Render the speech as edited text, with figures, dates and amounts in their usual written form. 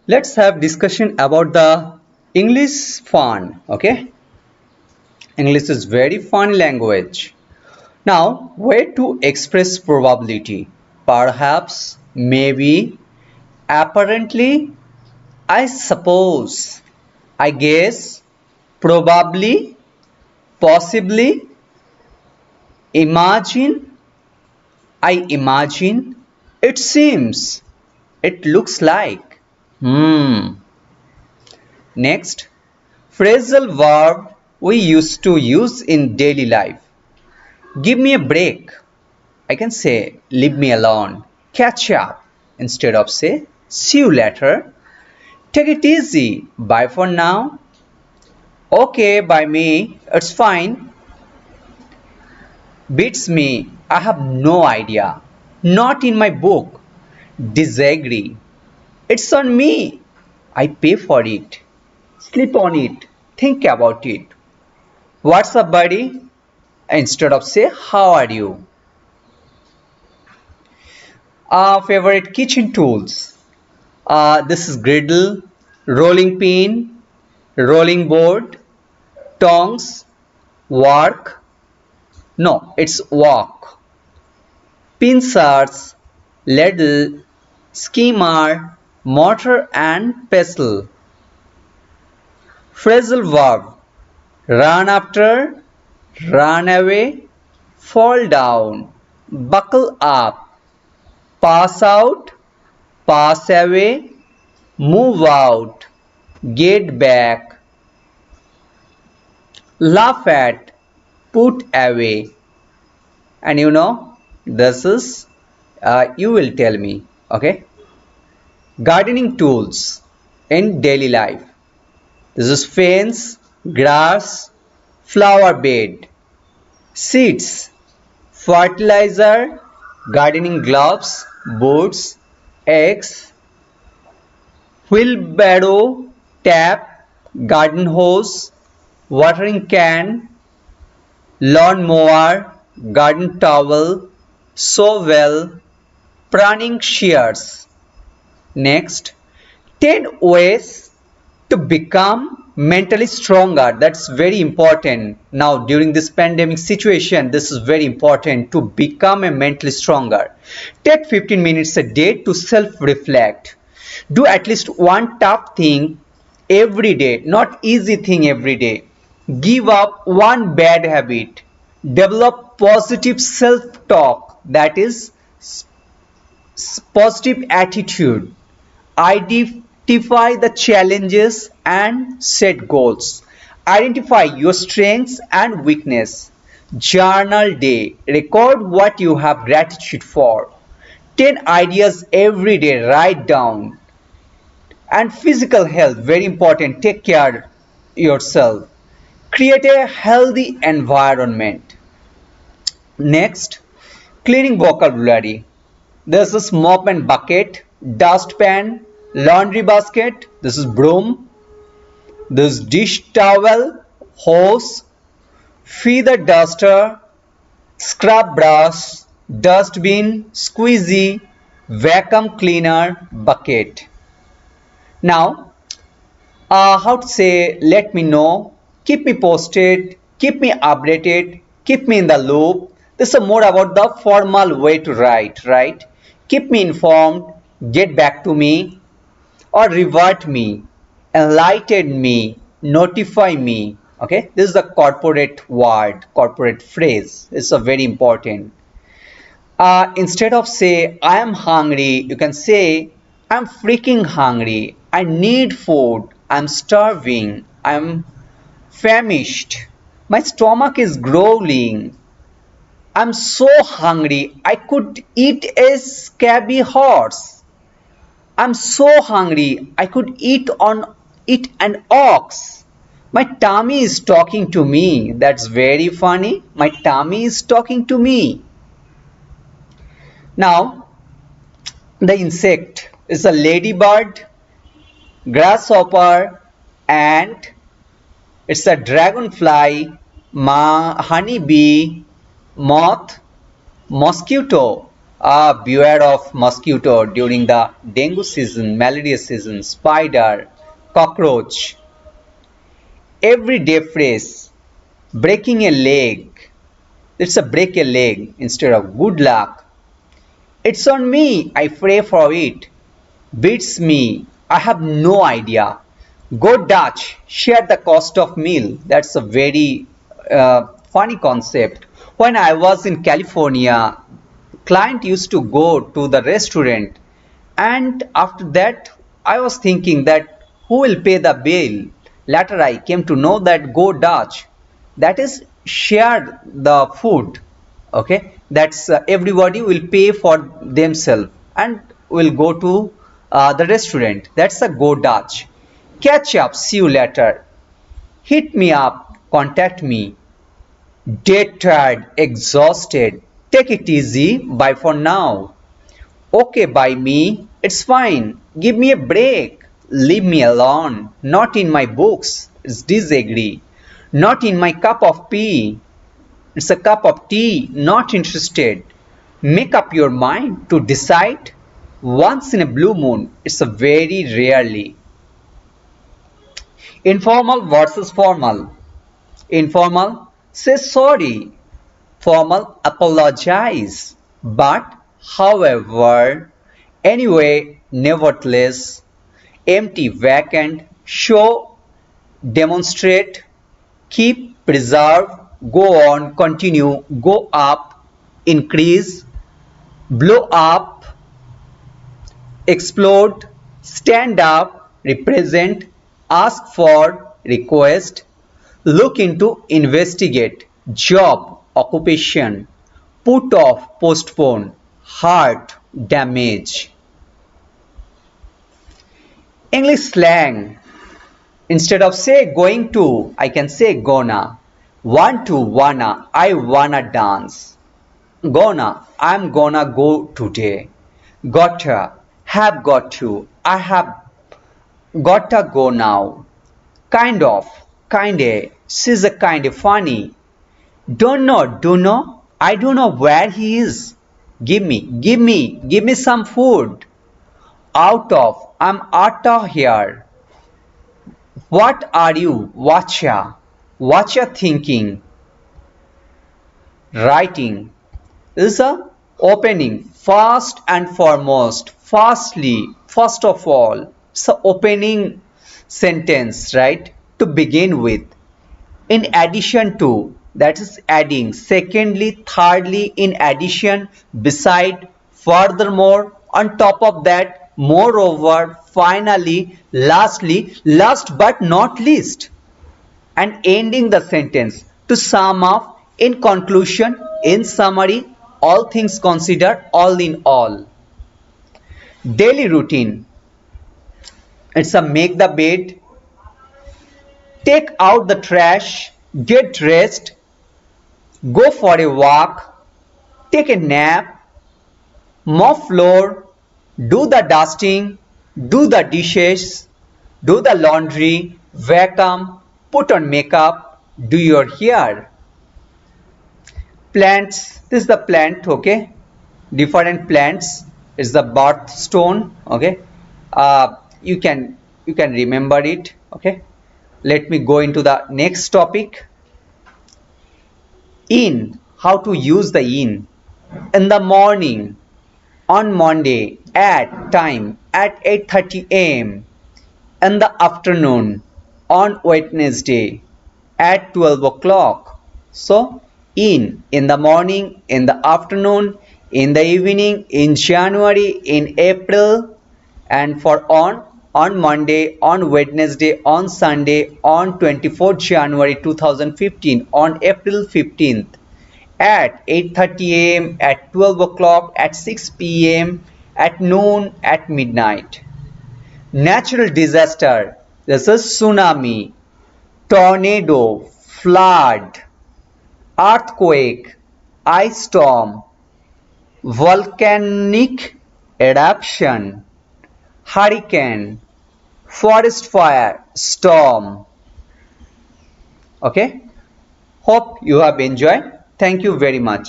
Let's have discussion about the English fun. Okay, English is very fun language. Now, way to express probability? Perhaps, maybe, apparently, I suppose, I guess, probably, possibly, imagine, I imagine, it seems, it looks like. Next, phrasal verb we used to use in daily life. Give me a break. I can say leave me alone. Catch up instead of say see you later. Take it easy. Bye for now. Okay, by me, it's fine. Beats me. I have no idea. Not in my book. Disagree. It's on me. I pay for it. Sleep on it. Think about it. What's up, buddy? Instead of say how are you. Our favorite kitchen tools. This is griddle, rolling pin, rolling board, tongs, work. No, it's wok. Pincers, ladle, skimmer, mortar and pestle. Phrasal verb. Run after, run away, fall down, buckle up, pass out, pass away, move out, get back, laugh at, put away. And this is, you will tell me, okay? Gardening tools in daily life. This is fence, grass, flower bed, seeds, fertilizer, gardening gloves, boots, eggs, wheelbarrow, tap, garden hose, watering can, lawn mower, garden towel, shovel, pruning shears. Next, 10 ways to become mentally stronger. That's very important. Now, during this pandemic situation, this is very important to become a mentally stronger. Take 15 minutes a day to self-reflect. Do at least one tough thing every day, not easy thing every day. Give up one bad habit. Develop positive self-talk, that is positive attitude. Identify the challenges and set goals. Identify your strengths and weakness. Journal day. Record what you have gratitude for. 10 ideas every day. Write down. And physical health, very important. Take care yourself. Create a healthy environment. Next, cleaning vocabulary. This is mop and bucket, dustpan, laundry basket. This is broom. This dish towel, hose, feather duster, scrub brush, dustbin, squeezy, vacuum cleaner, bucket. Now, how to say, let me know, keep me posted, keep me updated, keep me in the loop. This is more about the formal way to write, right? Keep me informed, get back to me, or revert me, enlighten me, notify me. Okay, this is the corporate word, corporate phrase. It's a very important. Instead of say I am hungry, you can say I'm freaking hungry. I need food. I'm starving. I'm famished. My stomach is growling. I'm so hungry. I could eat a scabby horse. I'm so hungry. I could eat an ox. My tummy is talking to me. That's very funny. My tummy is talking to me. Now, the insect is a ladybird, grasshopper, ant. It's a dragonfly, honeybee, moth, mosquito. Beware of mosquito during the dengue season, malaria season, spider, cockroach. Everyday phrase, breaking a leg. It's a break a leg instead of good luck. It's on me, I pray for it. Beats me, I have no idea. Go Dutch, share the cost of meal. That's a very funny concept. When I was in California, client used to go to the restaurant, and after that I was thinking that who will pay the bill. Later I came to know that Go Dutch, that is share the food. Okay, that's everybody will pay for themselves and will go to the restaurant. That's a Go Dutch. Catch up, see you later. Hit me up, contact me. Dead tired, exhausted. Take it easy, bye for now. Okay, by me, it's fine. Give me a break. Leave me alone. Not in my books. It's disagree. Not in my cup of tea. It's a cup of tea. Not interested. Make up your mind to decide. Once in a blue moon. It's a very rarely. Informal versus formal. Informal, say sorry. Formal, apologize. But, however, anyway, nevertheless, empty, vacant, show, demonstrate, keep, preserve, go on, continue, go up, increase, blow up, explode, stand up, represent, ask for, request, look into, investigate, job, occupation, put off, postpone, hurt, damage. English slang. Instead of say going to, I can say gonna. Want to, wanna, I wanna dance. Gonna, I'm gonna go today. Gotta, have got to, I have gotta go now. Kind of, kinda, she's a kinda funny. Don't know, do know, I don't know where he is. Give me some food. Out of, I'm out of here. What are you, watcha? Watcha thinking? Writing is a opening, first and foremost, firstly, first of all. It's a opening sentence, right? To begin with. In addition to, that is adding. Secondly, thirdly, in addition, beside, furthermore, on top of that, moreover, finally, lastly, last but not least, and ending the sentence. To sum up, in conclusion, in summary, all things considered, all in all. Daily routine. It's a make the bed, take out the trash, get dressed, go for a walk, take a nap, mop floor, do the dusting, do the dishes, do the laundry, vacuum, put on makeup, do your hair. Plants, this is the plant, okay? Different plants is the birthstone, okay? You can remember it, okay? Let me go into the next topic. In, how to use the in the morning, on Monday, at time, at 8:30 a.m. In the afternoon, on Wednesday, at 12 o'clock. So, in the morning, in the afternoon, in the evening, in January, in April, and for on Monday, on Wednesday, on Sunday, on 24th January 2015, on April 15th, at 8:30 a.m., at 12 o'clock, at 6 p.m., at noon, at midnight. Natural disaster. This is tsunami, tornado, flood, earthquake, ice storm, volcanic eruption, hurricane, forest fire, storm. Okay, hope you have enjoyed. Thank you very much.